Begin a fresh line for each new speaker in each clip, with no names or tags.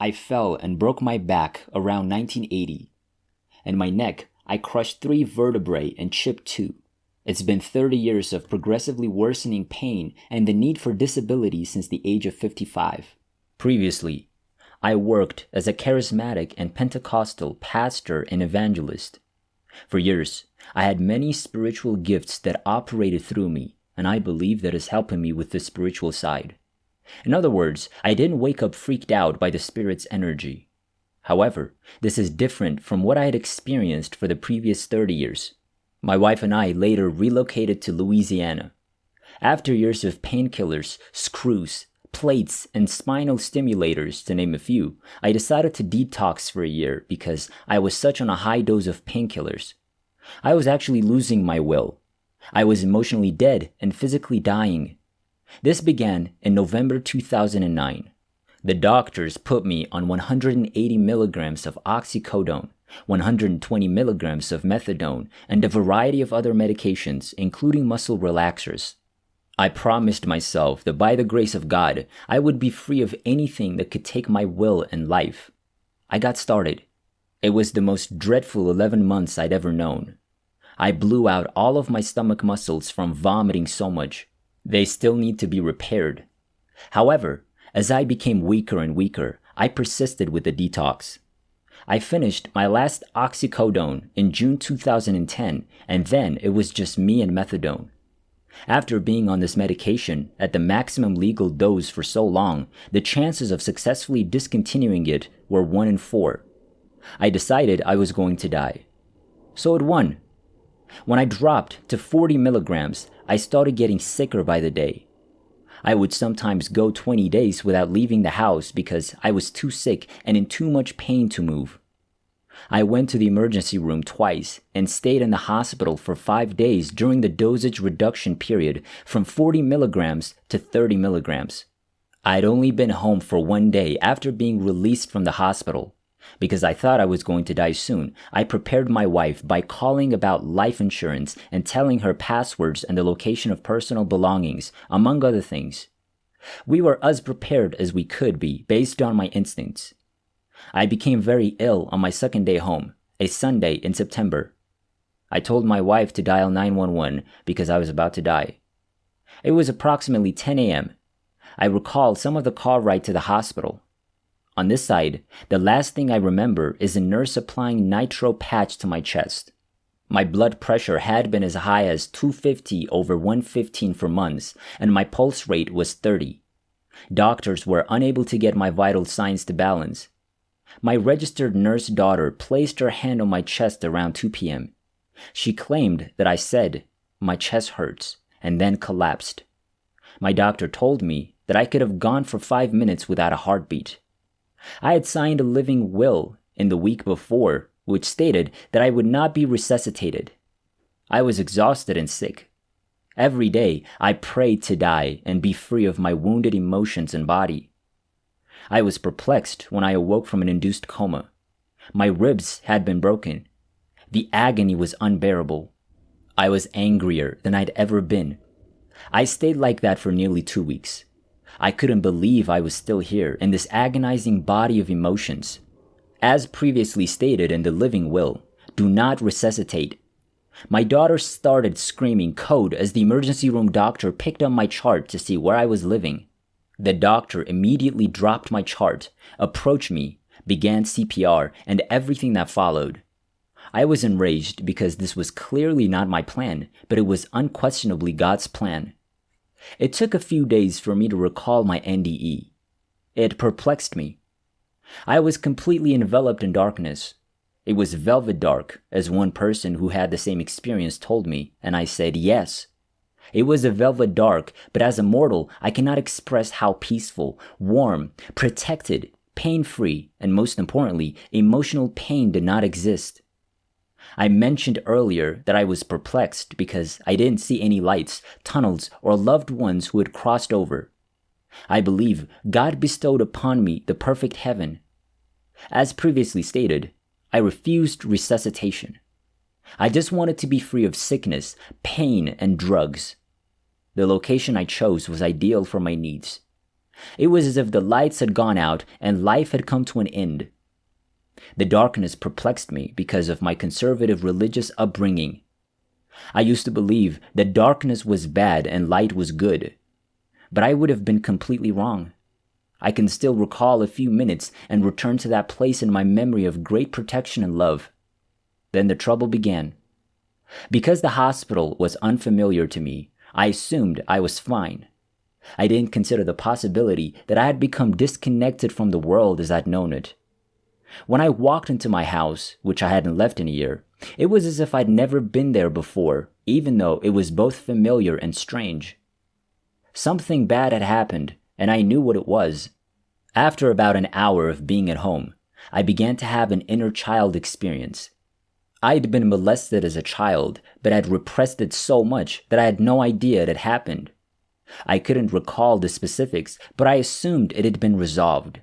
I fell and broke my back around 1980. And my neck, I crushed 3 vertebrae and chipped 2. It's been 30 years of progressively worsening pain and the need for disability since the age of 55. Previously, I worked as a charismatic and Pentecostal pastor and evangelist. For years, I had many spiritual gifts that operated through me, and I believe that is helping me with the spiritual side. In other words, I didn't wake up freaked out by the Spirit's energy. However, this is different from what I had experienced for the previous 30 years. My wife and I later relocated to Louisiana. After years of painkillers, screws, plates, and spinal stimulators, to name a few, I decided to detox for a year because I was such on a high dose of painkillers. I was actually losing my will. I was emotionally dead and physically dying. This began in November 2009. The doctors put me on 180 milligrams of oxycodone, 120 milligrams of methadone, and a variety of other medications, including muscle relaxers. I promised myself that by the grace of God, I would be free of anything that could take my will and life. I got started. It was the most dreadful 11 months I'd ever known. I blew out all of my stomach muscles from vomiting so much. They still need to be repaired. However, as I became weaker and weaker, I persisted with the detox. I finished my last oxycodone in June 2010, and then it was just me and methadone. After being on this medication at the maximum legal dose for so long, the chances of successfully discontinuing it were 1 in 4. I decided I was going to die. So it won. When I dropped to 40 milligrams, I started getting sicker by the day. I would sometimes go 20 days without leaving the house because I was too sick and in too much pain to move. I went to the emergency room twice and stayed in the hospital for 5 days during the dosage reduction period from 40 milligrams to 30 milligrams. I'd only been home for 1 day after being released from the hospital. Because I thought I was going to die soon, I prepared my wife by calling about life insurance and telling her passwords and the location of personal belongings, among other things. We were as prepared as we could be based on my instincts. I became very ill on my second day home, a Sunday in September. I told my wife to dial 911 because I was about to die. It was approximately 10 a.m. I recall some of the car ride to the hospital. On this side, the last thing I remember is a nurse applying nitro patch to my chest. My blood pressure had been as high as 250 over 115 for months, and my pulse rate was 30. Doctors were unable to get my vital signs to balance. My registered nurse daughter placed her hand on my chest around 2 p.m. She claimed that I said, "My chest hurts," and then collapsed. My doctor told me that I could have gone for 5 minutes without a heartbeat. I had signed a living will in the week before, which stated that I would not be resuscitated. I was exhausted and sick. Every day, I prayed to die and be free of my wounded emotions and body. I was perplexed when I awoke from an induced coma. My ribs had been broken. The agony was unbearable. I was angrier than I'd ever been. I stayed like that for nearly 2 weeks. I couldn't believe I was still here in this agonizing body of emotions. As previously stated in the living will, do not resuscitate. My daughter started screaming code as the emergency room doctor picked up my chart to see where I was living. The doctor immediately dropped my chart, approached me, began CPR, and everything that followed. I was enraged because this was clearly not my plan, but it was unquestionably God's plan. It took a few days for me to recall my NDE. It perplexed me. I was completely enveloped in darkness. It was velvet dark, as one person who had the same experience told me, and I said yes. It was a velvet dark, but as a mortal, I cannot express how peaceful, warm, protected, pain-free, and most importantly, emotional pain did not exist. I mentioned earlier that I was perplexed because I didn't see any lights, tunnels, or loved ones who had crossed over. I believe God bestowed upon me the perfect heaven. As previously stated, I refused resuscitation. I just wanted to be free of sickness, pain, and drugs. The location I chose was ideal for my needs. It was as if the lights had gone out and life had come to an end. The darkness perplexed me because of my conservative religious upbringing. I used to believe that darkness was bad and light was good, but I would have been completely wrong. I can still recall a few minutes and return to that place in my memory of great protection and love. Then the trouble began. Because the hospital was unfamiliar to me, I assumed I was fine. I didn't consider the possibility that I had become disconnected from the world as I'd known it. When I walked into my house, which I hadn't left in a year, it was as if I'd never been there before, even though it was both familiar and strange. Something bad had happened, and I knew what it was. After about an hour of being at home, I began to have an inner child experience. I'd been molested as a child, but I'd repressed it so much that I had no idea it had happened. I couldn't recall the specifics, but I assumed it had been resolved.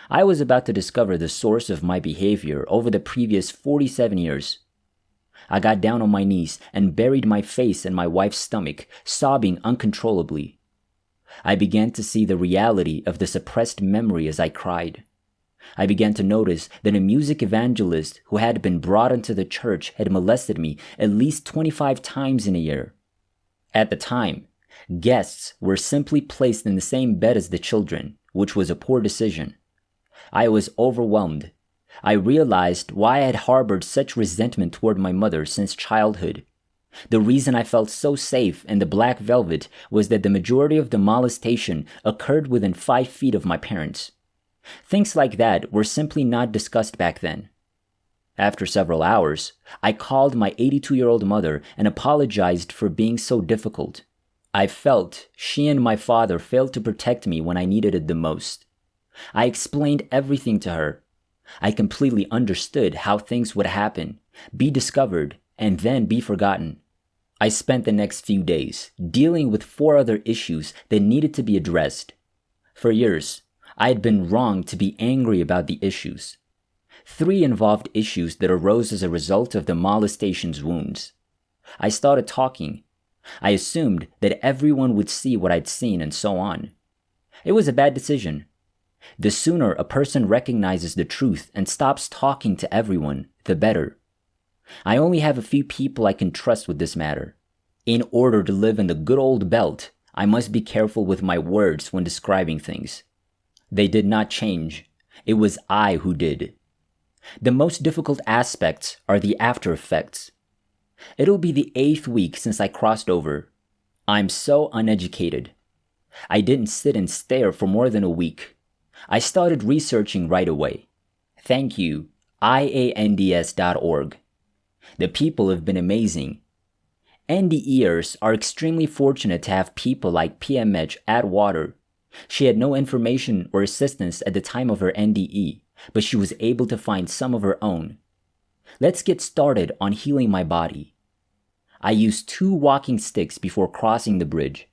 I was about to discover the source of my behavior over the previous 47 years. I got down on my knees and buried my face in my wife's stomach, sobbing uncontrollably. I began to see the reality of the suppressed memory as I cried. I began to notice that a music evangelist who had been brought into the church had molested me at least 25 times in a year. At the time, guests were simply placed in the same bed as the children, which was a poor decision. I was overwhelmed. I realized why I had harbored such resentment toward my mother since childhood. The reason I felt so safe in the black velvet was that the majority of the molestation occurred within 5 feet of my parents. Things like that were simply not discussed back then. After several hours, I called my 82-year-old mother and apologized for being so difficult. I felt she and my father failed to protect me when I needed it the most. I explained everything to her. I completely understood how things would happen, be discovered, and then be forgotten. I spent the next few days dealing with 4 other issues that needed to be addressed. For years, I had been wrong to be angry about the issues. 3 involved issues that arose as a result of the molestation's wounds. I started talking. I assumed that everyone would see what I'd seen and so on. It was a bad decision. The sooner a person recognizes the truth and stops talking to everyone, the better. I only have a few people I can trust with this matter. In order to live in the good old belt, I must be careful with my words when describing things. They did not change. It was I who did. The most difficult aspects are the after effects. It'll be the 8th week since I crossed over. I'm so uneducated. I didn't sit and stare for more than a week. I started researching right away. Thank you, IANDS.org. The people have been amazing. NDEers are extremely fortunate to have people like PMH Atwater. She had no information or assistance at the time of her NDE, but she was able to find some of her own. Let's get started on healing my body. I used 2 walking sticks before crossing the bridge.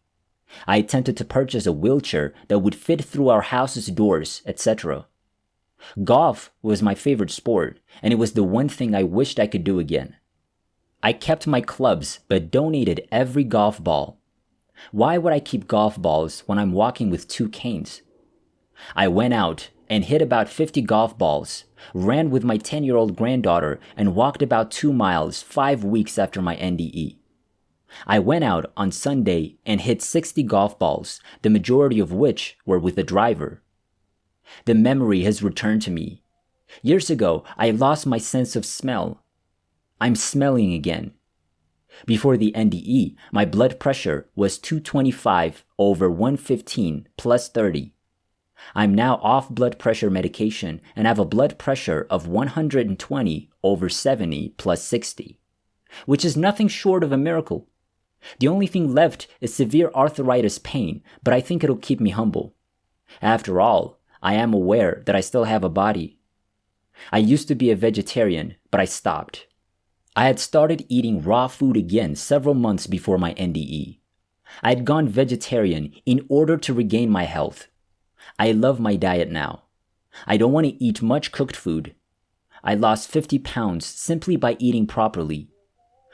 I attempted to purchase a wheelchair that would fit through our house's doors, etc. Golf was my favorite sport, and it was the one thing I wished I could do again. I kept my clubs, but donated every golf ball. Why would I keep golf balls when I'm walking with 2 canes? I went out and hit about 50 golf balls, ran with my 10-year-old granddaughter, and walked about 2 miles 5 weeks after my NDE. I went out on Sunday and hit 60 golf balls, the majority of which were with the driver. The memory has returned to me. Years ago, I lost my sense of smell. I'm smelling again. Before the NDE, my blood pressure was 225/115 plus 30. I'm now off blood pressure medication and have a blood pressure of 120/70 plus 60, which is nothing short of a miracle. The only thing left is severe arthritis pain, but I think it'll keep me humble. After all, I am aware that I still have a body. I used to be a vegetarian, but I stopped. I had started eating raw food again several months before my NDE. I had gone vegetarian in order to regain my health. I love my diet now. I don't want to eat much cooked food. I lost 50 pounds simply by eating properly.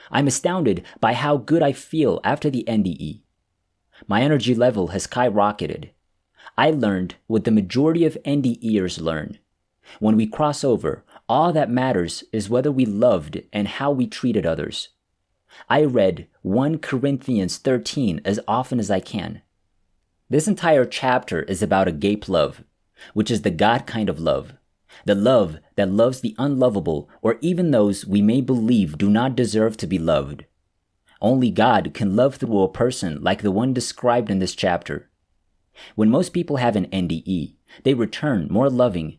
I'm astounded by how good I feel after the NDE. My energy level has skyrocketed. I learned what the majority of NDEers learn. When we cross over, all that matters is whether we loved and how we treated others. I read 1 Corinthians 13 as often as I can. This entire chapter is about agape love, which is the God kind of love. The love that loves the unlovable or even those we may believe do not deserve to be loved. Only God can love through a person like the one described in this chapter. When most people have an NDE, they return more loving.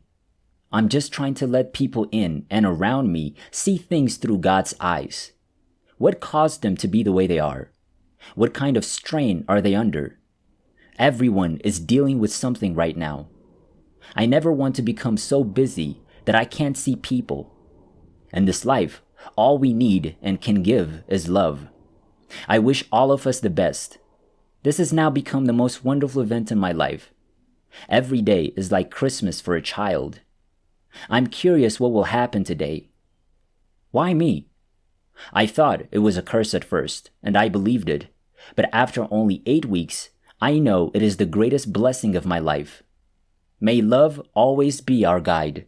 I'm just trying to let people in and around me see things through God's eyes. What caused them to be the way they are? What kind of strain are they under? Everyone is dealing with something right now. I never want to become so busy that I can't see people. In this life, all we need and can give is love. I wish all of us the best. This has now become the most wonderful event in my life. Every day is like Christmas for a child. I'm curious what will happen today. Why me? I thought it was a curse at first, and I believed it. But after only 8 weeks, I know it is the greatest blessing of my life. May love always be our guide.